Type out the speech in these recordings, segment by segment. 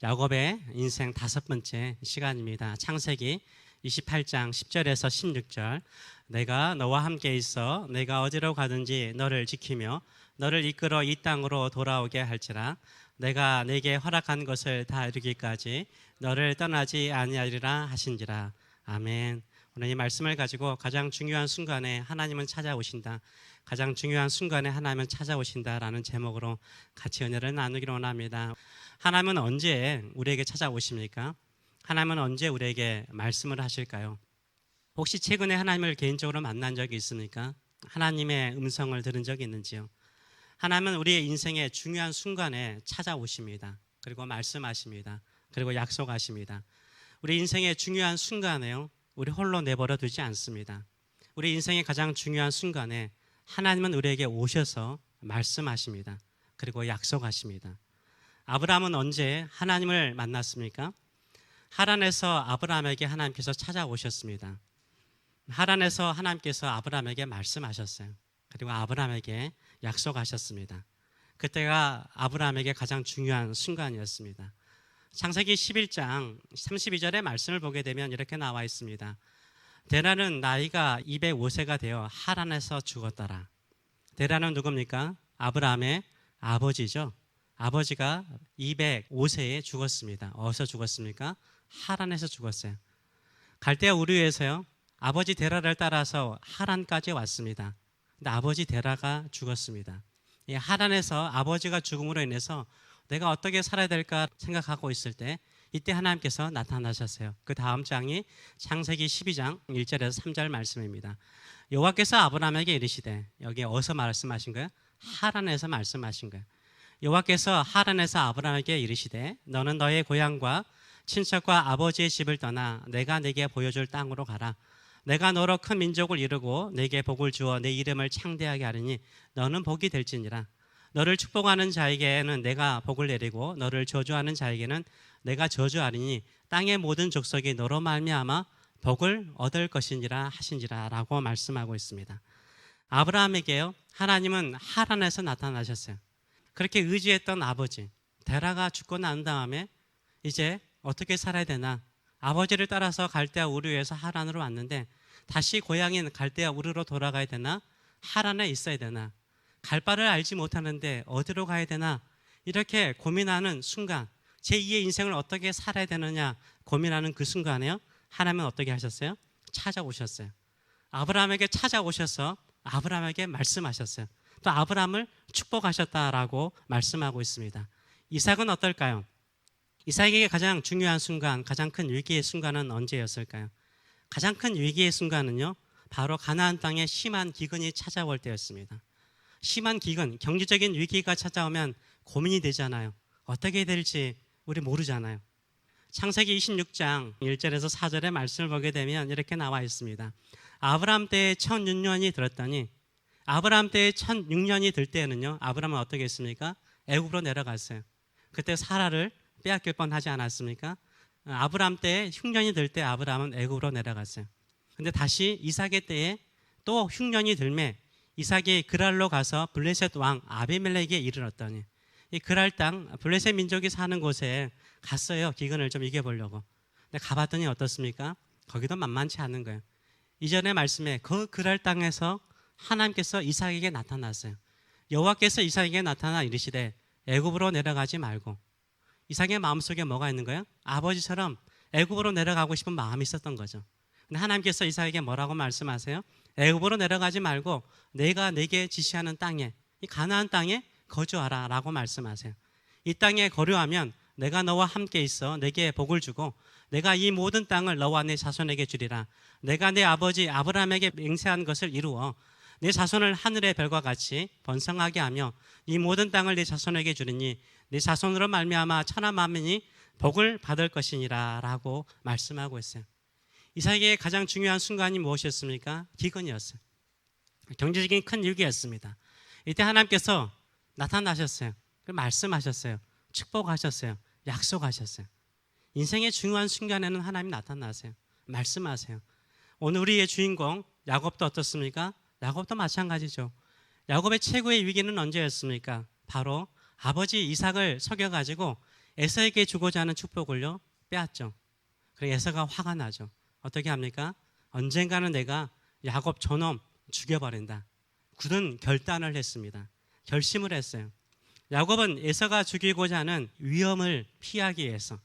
야곱의 인생 5번째 시간입니다. 창세기 28장 10절에서 16절. 내가 너와 함께 있어 내가 어디로 가든지 너를 지키며 너를 이끌어 이 땅으로 돌아오게 할지라. 내가 내게 허락한 것을 다 이루기까지 너를 떠나지 아니하리라 하신지라. 아멘. 오늘 이 말씀을 가지고 가장 중요한 순간에 하나님은 찾아오신다, 가장 중요한 순간에 하나님은 찾아오신다라는 제목으로 같이 은혜를 나누기로 원합니다. 하나님은 언제 우리에게 찾아오십니까? 하나님은 언제 우리에게 말씀을 하실까요? 혹시 최근에 하나님을 개인적으로 만난 적이 있습니까? 하나님의 음성을 들은 적이 있는지요? 하나님은 우리의 인생의 중요한 순간에 찾아오십니다. 그리고 말씀하십니다. 그리고 약속하십니다. 우리 인생의 중요한 순간에요, 우리 홀로 내버려 두지 않습니다. 우리 인생의 가장 중요한 순간에 하나님은 우리에게 오셔서 말씀하십니다. 그리고 약속하십니다. 아브라함은 언제 하나님을 만났습니까? 하란에서 아브라함에게 하나님께서 찾아오셨습니다. 하란에서 하나님께서 아브라함에게 말씀하셨어요. 그리고 아브라함에게 약속하셨습니다. 그때가 아브라함에게 가장 중요한 순간이었습니다. 창세기 11장 32절의 말씀을 보게 되면 이렇게 나와 있습니다. 데라는 나이가 205세가 되어 하란에서 죽었더라. 데라는 누굽니까? 아브라함의 아버지죠. 아버지가 205세에 죽었습니다. 어디서 죽었습니까? 하란에서 죽었어요. 갈대아 우르에서요, 아버지 데라를 따라서 하란까지 왔습니다. 근데 아버지 데라가 죽었습니다. 이 하란에서 아버지가 죽음으로 인해서 내가 어떻게 살아야 될까 생각하고 있을 때 이때 하나님께서 나타나셨어요. 그 다음 장이 창세기 12장 1절에서 3절 말씀입니다. 여호와께서 아브라함에게 이르시되, 여기 어디서 말씀하신 거예요? 하란에서 말씀하신 거예요. 여호와께서 하란에서 아브라함에게 이르시되, 너는 너의 고향과 친척과 아버지의 집을 떠나 내가 네게 보여줄 땅으로 가라. 내가 너로 큰 민족을 이루고 네게 복을 주어 내 이름을 창대하게 하리니 너는 복이 될지니라. 너를 축복하는 자에게는 내가 복을 내리고 너를 저주하는 자에게는 내가 저주하리니 땅의 모든 족속이 너로 말미암아 복을 얻을 것이니라 하신지라 라고 말씀하고 있습니다. 아브라함에게요, 하나님은 하란에서 나타나셨어요. 그렇게 의지했던 아버지 데라가 죽고 난 다음에 이제 어떻게 살아야 되나, 아버지를 따라서 갈대아 우르에서 하란으로 왔는데 다시 고향인 갈대아 우르로 돌아가야 되나, 하란에 있어야 되나, 갈 바를 알지 못하는데 어디로 가야 되나, 이렇게 고민하는 순간, 제2의 인생을 어떻게 살아야 되느냐 고민하는 그 순간에요, 하나님은 어떻게 하셨어요? 찾아오셨어요. 아브라함에게 찾아오셔서 아브라함에게 말씀하셨어요. 또 아브라함을 축복하셨다라고 말씀하고 있습니다. 이삭은 어떨까요? 이삭에게 가장 중요한 순간, 가장 큰 위기의 순간은 언제였을까요? 가장 큰 위기의 순간은요, 바로 가나안 땅에 심한 기근이 찾아올 때였습니다. 심한 기근, 경제적인 위기가 찾아오면 고민이 되잖아요. 어떻게 될지 우리 모르잖아요. 창세기 26장 1절에서 4절의 말씀을 보게 되면 이렇게 나와 있습니다. 아브라함 때에 1006년이 들었더니, 아브라함 때에 1006년이 들 때에는요, 아브라함은 어떻게 했습니까? 애굽으로 내려갔어요. 그때 사라를 빼앗길 뻔하지 않았습니까? 아브라함 때에 흉년이 들 때 아브라함은 애굽으로 내려갔어요. 근데 다시 이삭의 때에 또 흉년이 들매 이삭이 그랄로 가서 블레셋 왕 아비멜렉에게 이르렀더니, 이 그랄 땅 블레셋 민족이 사는 곳에 갔어요. 기근을 좀 이겨보려고. 근데 가봤더니 어떻습니까? 거기도 만만치 않은 거예요. 이전의 말씀에 그 그랄 땅에서 하나님께서 이삭에게 나타났어요. 여호와께서 이삭에게 나타나 이르시되, 애굽으로 내려가지 말고. 이삭의 마음속에 뭐가 있는 거예요? 아버지처럼 애굽으로 내려가고 싶은 마음이 있었던 거죠. 근데 하나님께서 이삭에게 뭐라고 말씀하세요? 애굽으로 내려가지 말고 내가 네게 지시하는 땅에, 이 가나안 땅에 거주하라 라고 말씀하세요. 이 땅에 거류하면 내가 너와 함께 있어 내게 복을 주고 내가 이 모든 땅을 너와 내 자손에게 주리라. 내가 내 아버지 아브라함에게 맹세한 것을 이루어 내 자손을 하늘의 별과 같이 번성하게 하며 이 모든 땅을 내 자손에게 주리니 내 자손으로 말미암아 천하 만민이 복을 받을 것이니라 라고 말씀하고 있어요. 이삭에게 가장 중요한 순간이 무엇이었습니까? 기근이었어요. 경제적인 큰 위기였습니다. 이때 하나님께서 나타나셨어요. 말씀하셨어요. 축복하셨어요. 약속하셨어요. 인생의 중요한 순간에는 하나님이 나타나세요. 말씀하세요. 오늘 우리의 주인공 야곱도 어떻습니까? 야곱도 마찬가지죠. 야곱의 최고의 위기는 언제였습니까? 바로 아버지 이삭을 속여가지고 에서에게 주고자 하는 축복을요 빼앗죠. 그래서 에서가 화가 나죠. 어떻게 합니까? 언젠가는 내가 야곱 저놈 죽여버린다. 굳은 결단을 했습니다. 결심을 했어요. 야곱은 에서가 죽이고자 하는 위험을 피하기 위해서,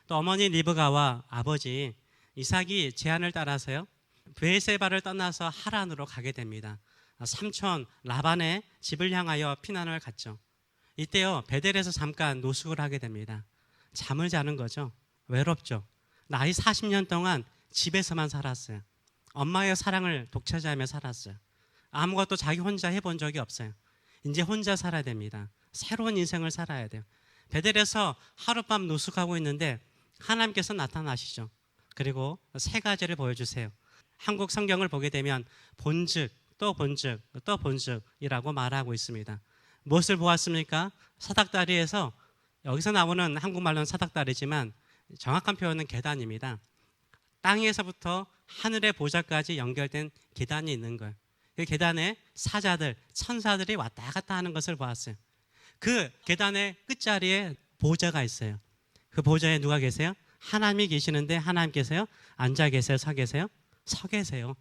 또 어머니 리브가와 아버지 이삭이 제안을 따라서요 브에세바를 떠나서 하란으로 가게 됩니다. 삼촌 라반의 집을 향하여 피난을 갔죠. 이때요 베델에서 잠깐 노숙을 하게 됩니다. 잠을 자는 거죠. 외롭죠. 나이 40년 동안 집에서만 살았어요. 엄마의 사랑을 독차지하며 살았어요. 아무것도 자기 혼자 해본 적이 없어요. 이제 혼자 살아야 됩니다. 새로운 인생을 살아야 돼요. 베델에서 하룻밤 노숙하고 있는데 하나님께서 나타나시죠. 그리고 세 가지를 보여주세요. 한국 성경을 보게 되면 본즉, 또 본즉, 또 본즉이라고 말하고 있습니다. 무엇을 보았습니까? 사닥다리에서, 여기서 나오는 한국말로는 사닥다리지만 정확한 표현은 계단입니다. 땅에서부터 하늘의 보좌까지 연결된 계단이 있는 거예요. 그 계단에 사자들, 천사들이 왔다 갔다 하는 것을 보았어요. 그 계단의 끝자리에 보좌가 있어요. 그 보좌에 누가 계세요? 하나님이 계시는데 하나님께서요 앉아 계세요? 서 계세요? 서 계세요.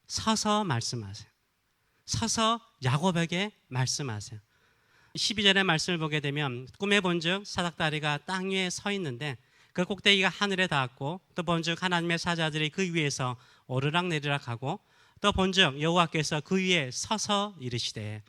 서서 말씀하세요. 서서 야곱에게 말씀하세요. 12절의 말씀을 보게 되면 꿈에 본즉 사닥다리가 땅 위에 서 있는데 그 꼭대기가 하늘에 닿았고, 또 본즉 하나님의 사자들이 그 위에서 오르락내리락 하고, 또 본즉 여호와께서 그 위에 서서 이르시되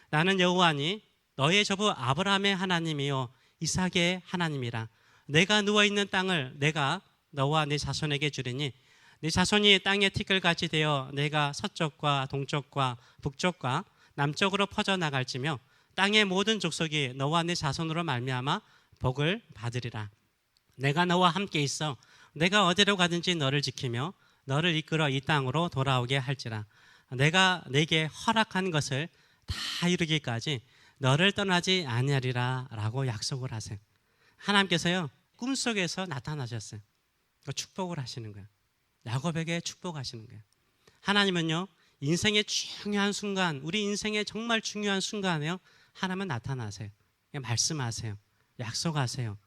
나는 여호와니 너의 조부 아브라함의 하나님이요 이삭의 하나님이라. 내가 누워있는 땅을 내가 너와 네 자손에게 주리니 네 자손이 땅의 티끌같이 되어 내가 서쪽과 동쪽과 북쪽과 남쪽으로 퍼져나갈지며 땅의 모든 족속이 너와 네 자손으로 말미암아 복을 받으리라. 내가 너와 함께 있어 내가 어디로 가든지 너를 지키며 너를 이끌어 이 땅으로 돌아오게 할지라. 내가 내게 허락한 것을 다 이루기까지 너를 떠나지 아니하리라 라고 약속을 하세요. 하나님께서요 꿈속에서 나타나셨어요. 축복을 하시는 거예요. 야곱에게 축복하시는 거예요. 하나님은요 인생의 중요한 순간, 우리 인생의 정말 중요한 순간에요 하나님은 나타나세요. 말씀하세요. 약속하세요.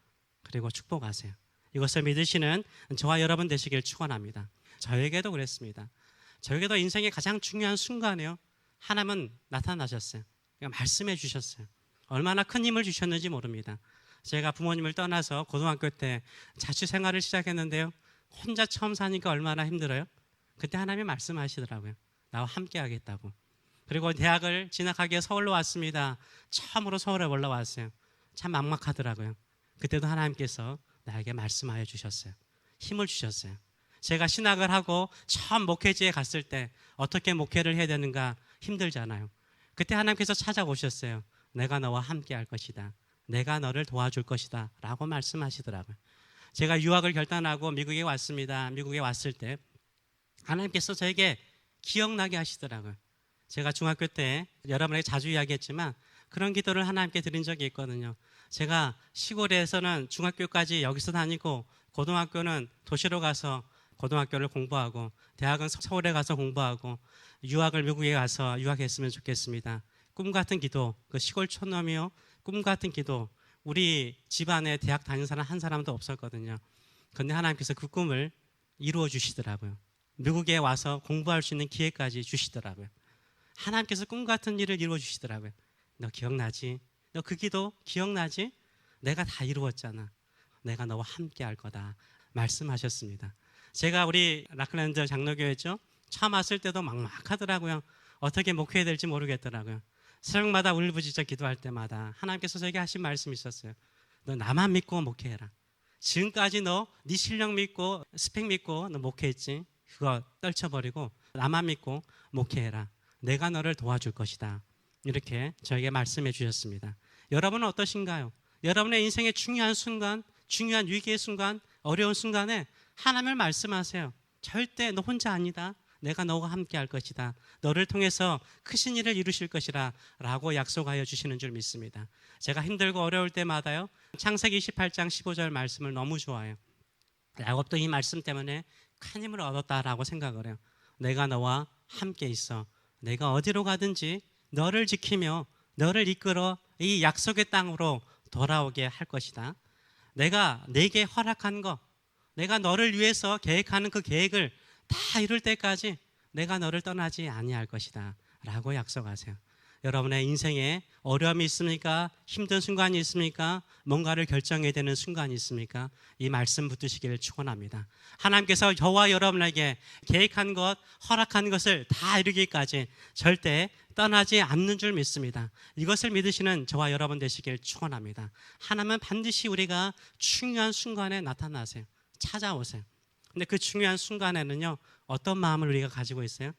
그리고 축복하세요. 이것을 믿으시는 저와 여러분 되시길 축원합니다. 저에게도 그랬습니다. 저에게도 인생의 가장 중요한 순간에요 하나님은 나타나셨어요. 말씀해 주셨어요. 얼마나 큰 힘을 주셨는지 모릅니다. 제가 부모님을 떠나서 고등학교 때 자취 생활을 시작했는데요 혼자 처음 사니까 얼마나 힘들어요. 그때 하나님이 말씀하시더라고요. 나와 함께 하겠다고. 그리고 대학을 진학하기에 서울로 왔습니다. 처음으로 서울에 올라왔어요. 참 막막하더라고요. 그때도 하나님께서 나에게 말씀하여 주셨어요. 힘을 주셨어요. 제가 신학을 하고 처음 목회지에 갔을 때 어떻게 목회를 해야 되는가 힘들잖아요. 그때 하나님께서 찾아오셨어요. 내가 너와 함께 할 것이다. 내가 너를 도와줄 것이다 라고 말씀하시더라고요. 제가 유학을 결단하고 미국에 왔습니다. 미국에 왔을 때 하나님께서 저에게 기억나게 하시더라고요. 제가 중학교 때 여러분에게 자주 이야기했지만 그런 기도를 하나님께 드린 적이 있거든요. 제가 시골에서는 중학교까지 여기서 다니고 고등학교는 도시로 가서 고등학교를 공부하고 대학은 서울에 가서 공부하고 유학을 미국에 가서 유학했으면 좋겠습니다. 꿈 같은 기도, 그 시골 촌놈이요 꿈 같은 기도. 우리 집안에 대학 다니는 사람 한 사람도 없었거든요. 그런데 하나님께서 그 꿈을 이루어 주시더라고요. 미국에 와서 공부할 수 있는 기회까지 주시더라고요. 하나님께서 꿈 같은 일을 이루어 주시더라고요. 너 기억나지? 너 그 기도 기억나지? 내가 다 이루었잖아. 내가 너와 함께 할 거다 말씀하셨습니다. 제가 우리 라클랜드 장로교회죠. 처음 왔을 때도 막막하더라고요. 어떻게 목회해야 될지 모르겠더라고요. 새벽마다 울부짖어 기도할 때마다 하나님께서 저에게 하신 말씀이 있었어요. 너 나만 믿고 목회해라. 지금까지 너 네 실력 믿고 스펙 믿고 너 목회했지. 그거 떨쳐버리고 나만 믿고 목회해라. 내가 너를 도와줄 것이다. 이렇게 저에게 말씀해 주셨습니다. 여러분은 어떠신가요? 여러분의 인생의 중요한 순간, 중요한 위기의 순간, 어려운 순간에 하나님을 말씀하세요. 절대 너 혼자 아니다. 내가 너와 함께 할 것이다. 너를 통해서 크신 일을 이루실 것이라 라고 약속하여 주시는 줄 믿습니다. 제가 힘들고 어려울 때마다요 창세기 28장 15절 말씀을 너무 좋아해요. 야곱도 이 말씀 때문에 큰 힘을 얻었다라고 생각을 해요. 내가 너와 함께 있어. 내가 어디로 가든지 너를 지키며 너를 이끌어 이 약속의 땅으로 돌아오게 할 것이다. 내가 내게 허락한 거, 내가 너를 위해서 계획하는 그 계획을 다 이룰 때까지 내가 너를 떠나지 아니할 것이다 라고 약속하세요. 여러분의 인생에 어려움이 있습니까? 힘든 순간이 있습니까? 뭔가를 결정해야 되는 순간이 있습니까? 이 말씀 붙드시기를 축원합니다. 하나님께서 저와 여러분에게 계획한 것, 허락한 것을 다 이루기까지 절대 떠나지 않는 줄 믿습니다. 이것을 믿으시는 저와 여러분 되시길 축원합니다. 하나님은 반드시 우리가 중요한 순간에 나타나세요. 찾아오세요. 근데 그 중요한 순간에는요, 어떤 마음을 우리가 가지고 있어요?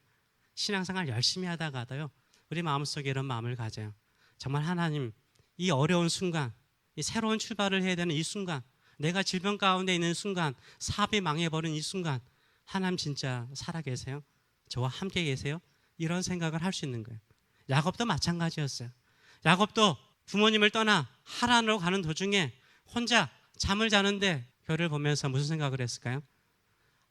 신앙생활 열심히 하다가도요, 우리 마음속에 이런 마음을 가져요. 정말 하나님, 이 어려운 순간, 이 새로운 출발을 해야 되는 이 순간, 내가 질병 가운데 있는 순간, 사업이 망해버린 이 순간, 하나님 진짜 살아계세요? 저와 함께 계세요? 이런 생각을 할 수 있는 거예요. 야곱도 마찬가지였어요. 야곱도 부모님을 떠나 하란으로 가는 도중에 혼자 잠을 자는데 별을 보면서 무슨 생각을 했을까요?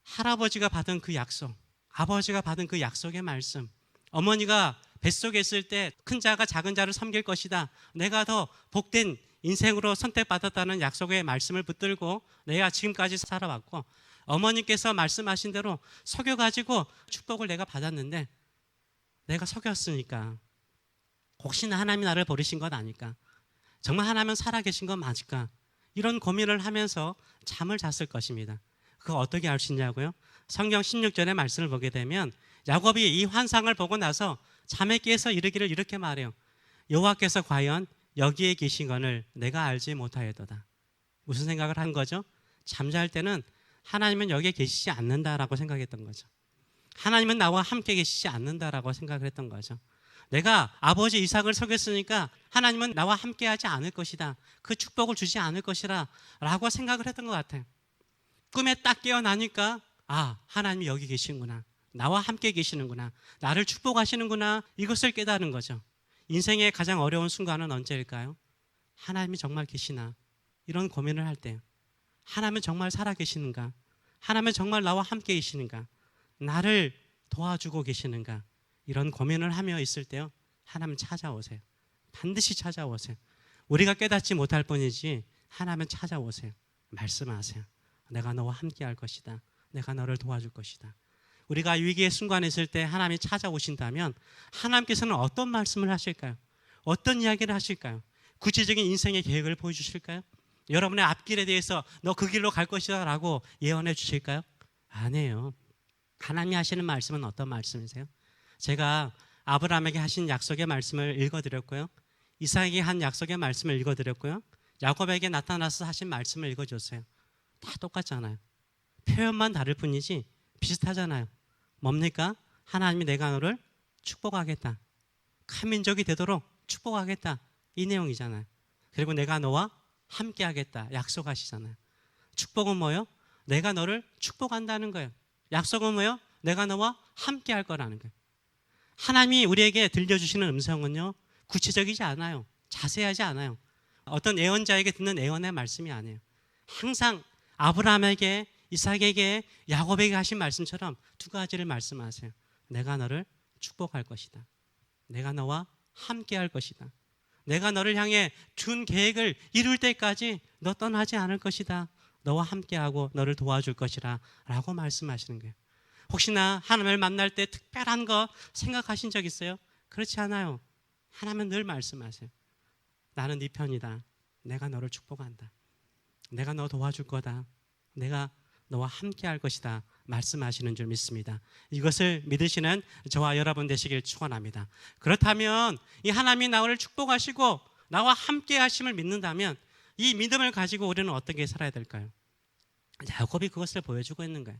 할아버지가 받은 그 약속, 아버지가 받은 그 약속의 말씀, 어머니가 뱃속에 있을 때 큰 자가 작은 자를 섬길 것이다, 내가 더 복된 인생으로 선택받았다는 약속의 말씀을 붙들고 내가 지금까지 살아왔고, 어머니께서 말씀하신 대로 속여가지고 축복을 내가 받았는데 내가 속였으니까 혹시나 하나님이 나를 버리신 것 아닐까, 정말 하나님은 살아계신 건 맞을까, 이런 고민을 하면서 잠을 잤을 것입니다. 그거 어떻게 알 수 있냐고요? 성경 16절의 말씀을 보게 되면 야곱이 이 환상을 보고 나서 잠에 깨서 이르기를 이렇게 말해요. 여호와께서 과연 여기에 계신 것을 내가 알지 못하였도다. 무슨 생각을 한 거죠? 잠잘 때는 하나님은 여기에 계시지 않는다라고 생각했던 거죠. 하나님은 나와 함께 계시지 않는다라고 생각을 했던 거죠. 내가 아버지 이삭을 속였으니까 하나님은 나와 함께 하지 않을 것이다, 그 축복을 주지 않을 것이라 라고 생각을 했던 것 같아요. 꿈에 딱 깨어나니까 하나님이 여기 계시는구나, 나와 함께 계시는구나, 나를 축복하시는구나, 이것을 깨달은 거죠. 인생의 가장 어려운 순간은 언제일까요? 하나님이 정말 계시나, 이런 고민을 할 때요. 하나님은 정말 살아계시는가, 하나님은 정말 나와 함께 계시는가, 나를 도와주고 계시는가, 이런 고민을 하며 있을 때요, 하나님 찾아오세요. 반드시 찾아오세요. 우리가 깨닫지 못할 뿐이지 하나님은 찾아오세요. 말씀하세요. 내가 너와 함께 할 것이다, 내가 너를 도와줄 것이다. 우리가 위기의 순간에 있을 때 하나님이 찾아오신다면 하나님께서는 어떤 말씀을 하실까요? 어떤 이야기를 하실까요? 구체적인 인생의 계획을 보여주실까요? 여러분의 앞길에 대해서 너 그 길로 갈 것이다 라고 예언해 주실까요? 아니에요. 하나님이 하시는 말씀은 어떤 말씀이세요? 제가 아브라함에게 하신 약속의 말씀을 읽어드렸고요, 이삭에게 한 약속의 말씀을 읽어드렸고요, 야곱에게 나타나서 하신 말씀을 읽어줬어요. 다 똑같잖아요. 표현만 다를 뿐이지 비슷하잖아요. 뭡니까? 하나님이 내가 너를 축복하겠다, 한 민족이 되도록 축복하겠다, 이 내용이잖아요. 그리고 내가 너와 함께 하겠다 약속하시잖아요. 축복은 뭐예요? 내가 너를 축복한다는 거예요. 약속은 뭐예요? 내가 너와 함께 할 거라는 거예요. 하나님이 우리에게 들려주시는 음성은요, 구체적이지 않아요. 자세하지 않아요. 어떤 예언자에게 듣는 예언의 말씀이 아니에요. 항상 아브라함에게, 이삭에게, 야곱에게 하신 말씀처럼 두 가지를 말씀하세요. 내가 너를 축복할 것이다, 내가 너와 함께 할 것이다, 내가 너를 향해 준 계획을 이룰 때까지 너 떠나지 않을 것이다, 너와 함께하고 너를 도와줄 것이라 라고 말씀하시는 거예요. 혹시나 하나님을 만날 때 특별한 거 생각하신 적 있어요? 그렇지 않아요. 하나님은 늘 말씀하세요. 나는 네 편이다, 내가 너를 축복한다, 내가 너 도와줄 거다, 내가 너와 함께 할 것이다 말씀하시는 줄 믿습니다. 이것을 믿으시는 저와 여러분 되시길 축원합니다. 그렇다면 이 하나님이 나를 축복하시고 나와 함께 하심을 믿는다면 이 믿음을 가지고 우리는 어떻게 살아야 될까요? 야곱이 그것을 보여주고 있는 거예요.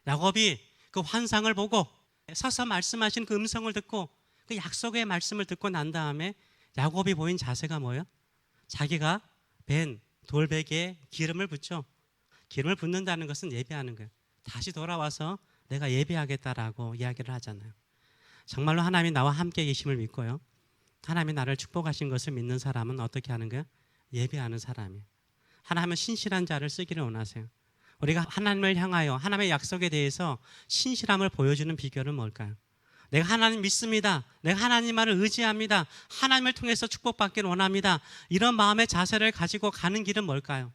야곱이 그 환상을 보고 서서 말씀하신 그 음성을 듣고 그 약속의 말씀을 듣고 난 다음에 야곱이 보인 자세가 뭐예요? 자기가 벤 돌베개에 기름을 붓죠. 기름을 붓는다는 것은 예배하는 거예요. 다시 돌아와서 내가 예배하겠다라고 이야기를 하잖아요. 정말로 하나님이 나와 함께 계심을 믿고요, 하나님이 나를 축복하신 것을 믿는 사람은 어떻게 하는 거예요? 예배하는 사람이에요. 하나님은 신실한 자를 쓰기를 원하세요. 우리가 하나님을 향하여 하나님의 약속에 대해서 신실함을 보여주는 비결은 뭘까요? 내가 하나님 믿습니다, 내가 하나님 말을 의지합니다, 하나님을 통해서 축복받기를 원합니다, 이런 마음의 자세를 가지고 가는 길은 뭘까요?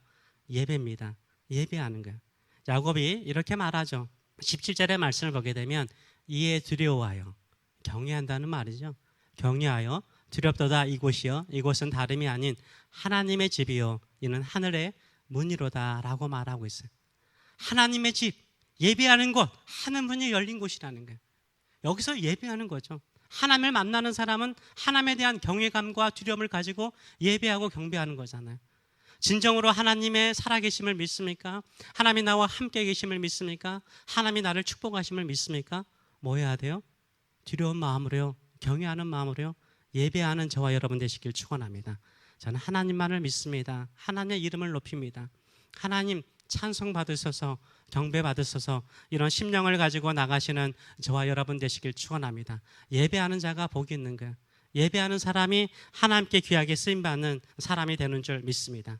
예배입니다. 예배하는 거예요. 야곱이 이렇게 말하죠. 17절의 말씀을 보게 되면 이에 두려워하여, 경외한다는 말이죠. 경외하여 두렵도다 이곳이요, 이곳은 다름이 아닌 하나님의 집이요, 이는 하늘의 문이로다 라고 말하고 있어요. 하나님의 집, 예배하는 곳, 하늘 문이 열린 곳이라는 거예요. 여기서 예배하는 거죠. 하나님을 만나는 사람은 하나님에 대한 경외감과 두려움을 가지고 예배하고 경배하는 거잖아요. 진정으로 하나님의 살아계심을 믿습니까? 하나님이 나와 함께 계심을 믿습니까? 하나님이 나를 축복하심을 믿습니까? 뭐 해야 돼요? 두려운 마음으로요, 경외하는 마음으로요, 예배하는 저와 여러분 되시길 축원합니다. 저는 하나님만을 믿습니다. 하나님의 이름을 높입니다. 하나님 찬송 받으셔서, 경배 받으셔서 이런 심령을 가지고 나가시는 저와 여러분 되시길 축원합니다. 예배하는 자가 복이 있는 거예요. 예배하는 사람이 하나님께 귀하게 쓰임받는 사람이 되는 줄 믿습니다.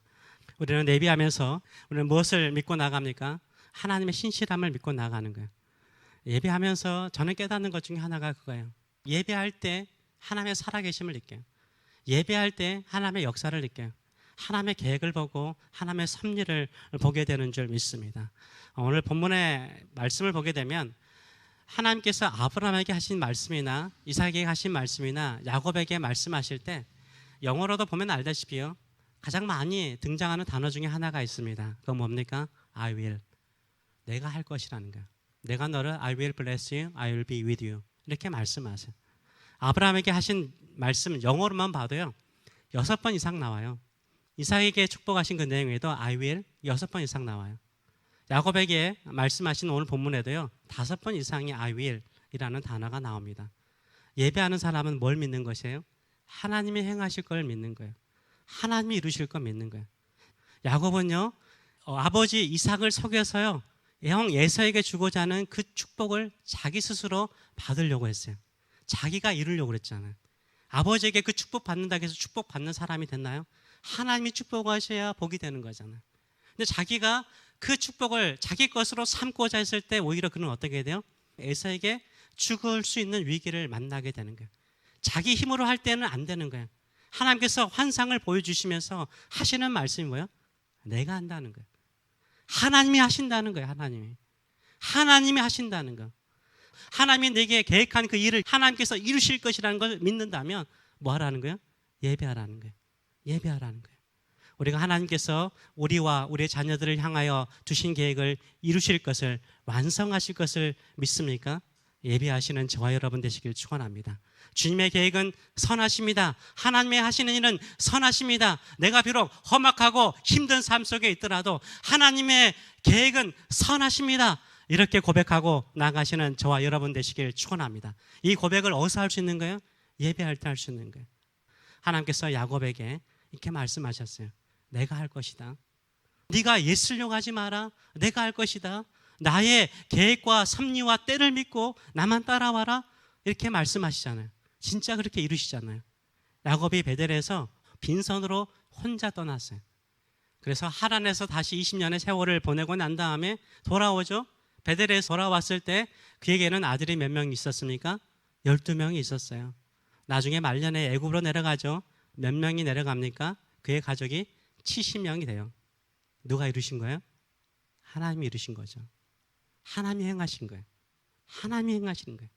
우리는 예배하면서 우리는 무엇을 믿고 나갑니까? 하나님의 신실함을 믿고 나가는 거예요. 예배하면서 저는 깨닫는 것 중에 하나가 그거예요. 예배할 때 하나님의 살아계심을 느껴요. 예배할 때 하나님의 역사를 느껴요. 하나님의 계획을 보고 하나님의 섭리를 보게 되는 줄 믿습니다. 오늘 본문의 말씀을 보게 되면 하나님께서 아브라함에게 하신 말씀이나 이삭에게 하신 말씀이나 야곱에게 말씀하실 때 영어로도 보면 알다시피요, 가장 많이 등장하는 단어 중에 하나가 있습니다. 그건 뭡니까? I will. 내가 할 것이라는 거예요. 내가 너를 I will bless you, I will be with you 이렇게 말씀하세요. 아브라함에게 하신 말씀 영어로만 봐도요 6번 이상 나와요. 이삭에게 축복하신 그 내용에도 I will 6번 이상 나와요. 야곱에게 말씀하신 오늘 본문에도요 5번 이상의 I will 이라는 단어가 나옵니다. 예배하는 사람은 뭘 믿는 것이에요? 하나님이 행하실 걸 믿는 거예요. 하나님이 이루실 걸 믿는 거예요. 야곱은요 아버지 이삭을 속여서요 형 에서에게 주고자 하는 그 축복을 자기 스스로 받으려고 했어요. 자기가 이루려고 그랬잖아요. 아버지에게 그 축복 받는다고 해서 축복 받는 사람이 됐나요? 하나님이 축복하셔야 복이 되는 거잖아요. 근데 자기가 그 축복을 자기 것으로 삼고자 했을 때 오히려 그는 어떻게 돼요? 에서에게 죽을 수 있는 위기를 만나게 되는 거예요. 자기 힘으로 할 때는 안 되는 거예요. 하나님께서 환상을 보여주시면서 하시는 말씀이 뭐예요? 내가 한다는 거예요. 하나님이 하신다는 거예요. 하나님이 하신다는 거. 하나님이 내게 계획한 그 일을 하나님께서 이루실 것이라는 걸 믿는다면 뭐 하라는 거예요? 예배하라는 거예요. 예배하라는 거예요. 우리가 하나님께서 우리와 우리의 자녀들을 향하여 두신 계획을 이루실 것을, 완성하실 것을 믿습니까? 예배하시는 저와 여러분 되시길 축원합니다. 주님의 계획은 선하십니다. 하나님의 하시는 일은 선하십니다. 내가 비록 험악하고 힘든 삶 속에 있더라도 하나님의 계획은 선하십니다. 이렇게 고백하고 나가시는 저와 여러분 되시길 축원합니다. 이 고백을 어디서 할 수 있는 거예요? 예배할 때 할 수 있는 거예요. 하나님께서 야곱에게 이렇게 말씀하셨어요. 내가 할 것이다. 네가 예쓰려고 하지 마라. 내가 할 것이다. 나의 계획과 섭리와 때를 믿고 나만 따라와라. 이렇게 말씀하시잖아요. 진짜 그렇게 이루시잖아요. 야곱이 베델에서 빈손으로 혼자 떠났어요. 그래서 하란에서 다시 20년의 세월을 보내고 난 다음에 돌아오죠. 베델에 돌아왔을 때 그에게는 아들이 몇 명 있었습니까? 12명이 있었어요. 나중에 말년에 애굽으로 내려가죠. 몇 명이 내려갑니까? 그의 가족이 70명이 돼요. 누가 이루신 거예요? 하나님이 이루신 거죠. 하나님이 행하신 거예요. 하나님이 행하시는 거예요.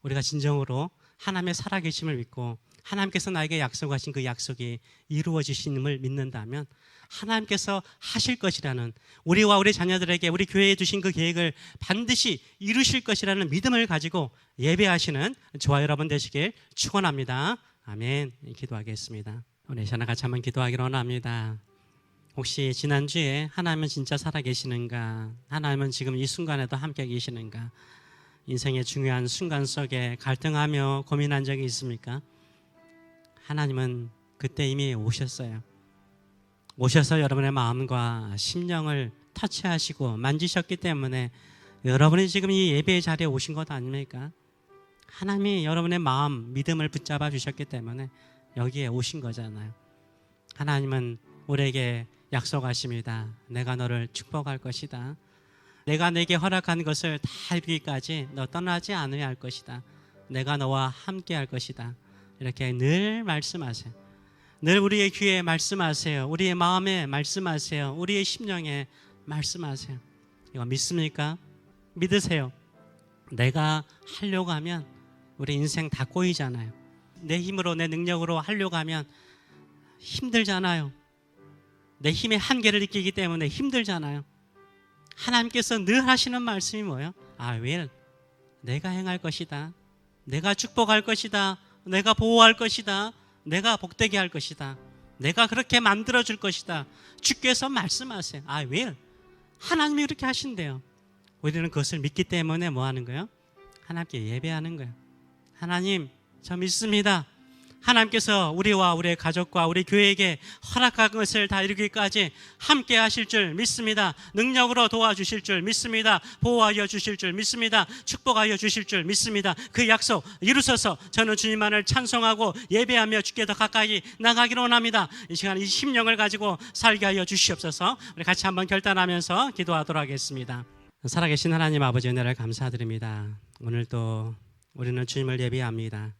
우리가 진정으로 하나님의 살아계심을 믿고 하나님께서 나에게 약속하신 그 약속이 이루어지심을 믿는다면 하나님께서 하실 것이라는, 우리와 우리 자녀들에게 우리 교회에 주신 그 계획을 반드시 이루실 것이라는 믿음을 가지고 예배하시는 저와 여러분 되시길 축원합니다. 아멘. 기도하겠습니다. 우리 시간 같이 한번 기도하기로 원합니다. 혹시 지난주에 하나님은 진짜 살아계시는가? 하나님은 지금 이 순간에도 함께 계시는가? 인생의 중요한 순간 속에 갈등하며 고민한 적이 있습니까? 하나님은 그때 이미 오셨어요. 오셔서 여러분의 마음과 심령을 터치하시고 만지셨기 때문에 여러분이 지금 이 예배의 자리에 오신 것 아닙니까? 하나님이 여러분의 마음, 믿음을 붙잡아 주셨기 때문에 여기에 오신 거잖아요. 하나님은 우리에게 약속하십니다. 내가 너를 축복할 것이다. 내가 내게 허락한 것을 다 이루기까지 너 떠나지 않으려 할 것이다. 내가 너와 함께 할 것이다. 이렇게 늘 말씀하세요. 늘 우리의 귀에 말씀하세요. 우리의 마음에 말씀하세요. 우리의 심령에 말씀하세요. 이거 믿습니까? 믿으세요. 내가 하려고 하면 우리 인생 다 꼬이잖아요. 내 힘으로 내 능력으로 하려고 하면 힘들잖아요. 내 힘의 한계를 느끼기 때문에 힘들잖아요. 하나님께서 늘 하시는 말씀이 뭐예요? 왜 내가 행할 것이다. 내가 축복할 것이다. 내가 보호할 것이다. 내가 복되게 할 것이다. 내가 그렇게 만들어줄 것이다. 주께서 말씀하세요. 왜? 하나님이 그렇게 하신대요. 우리는 그것을 믿기 때문에 뭐 하는 거예요? 하나님께 예배하는 거예요. 하나님, 저 믿습니다. 하나님께서 우리와 우리의 가족과 우리 교회에게 허락한 것을 다 이루기까지 함께 하실 줄 믿습니다. 능력으로 도와주실 줄 믿습니다. 보호하여 주실 줄 믿습니다. 축복하여 주실 줄 믿습니다. 그 약속 이루셔서 저는 주님만을 찬송하고 예배하며 주께 더 가까이 나가기를 원합니다. 이 시간 이 심령을 가지고 살게 하여 주시옵소서. 우리 같이 한번 결단하면서 기도하도록 하겠습니다. 살아계신 하나님 아버지 은혜를 감사드립니다. 오늘도 우리는 주님을 예배합니다.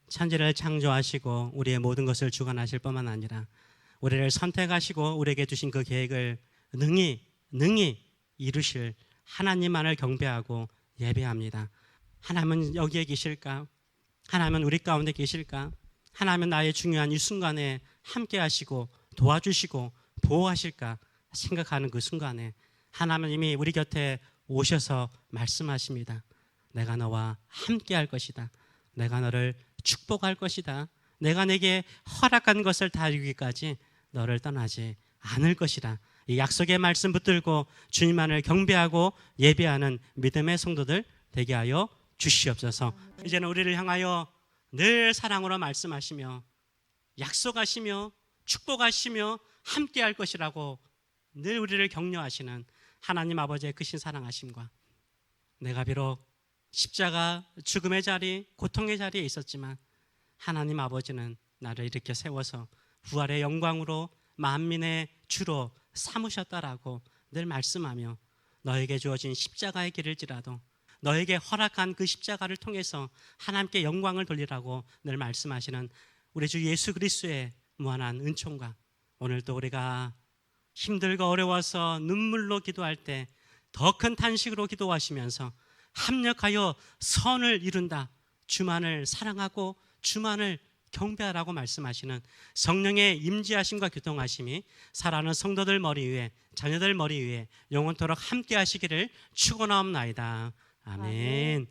천지를 창조하시고 우리의 모든 것을 주관하실 뿐만 아니라 우리를 선택하시고 우리에게 주신 그 계획을 능히 이루실 하나님만을 경배하고 예배합니다. 하나님은 여기에 계실까? 하나님은 우리 가운데 계실까? 하나님은 나의 중요한 이 순간에 함께 하시고 도와주시고 보호하실까 생각하는 그 순간에 하나님은 이미 우리 곁에 오셔서 말씀하십니다. 내가 너와 함께 할 것이다. 내가 너를 축복할 것이다. 내가 내게 허락한 것을 다 이루기까지 너를 떠나지 않을 것이다. 이 약속의 말씀 붙들고 주님만을 경배하고 예배하는 믿음의 성도들 되게 하여 주시옵소서. 이제는 우리를 향하여 늘 사랑으로 말씀하시며 약속하시며 축복하시며 함께할 것이라고 늘 우리를 격려하시는 하나님 아버지의 크신 사랑하심과 내가 비록 십자가 죽음의 자리, 고통의 자리에 있었지만 하나님 아버지는 나를 일으켜 세워서 부활의 영광으로 만민의 주로 삼으셨다라고 늘 말씀하며 너에게 주어진 십자가의 길일지라도 너에게 허락한 그 십자가를 통해서 하나님께 영광을 돌리라고 늘 말씀하시는 우리 주 예수 그리스도의 무한한 은총과 오늘도 우리가 힘들고 어려워서 눈물로 기도할 때 더 큰 탄식으로 기도하시면서 합력하여 선을 이룬다. 주만을 사랑하고 주만을 경배하라고 말씀하시는 성령의 임재하심과 교통하심이 살아가는 성도들 머리 위에 자녀들 머리 위에 영원토록 함께 하시기를 축원하옵나이다. 아멘.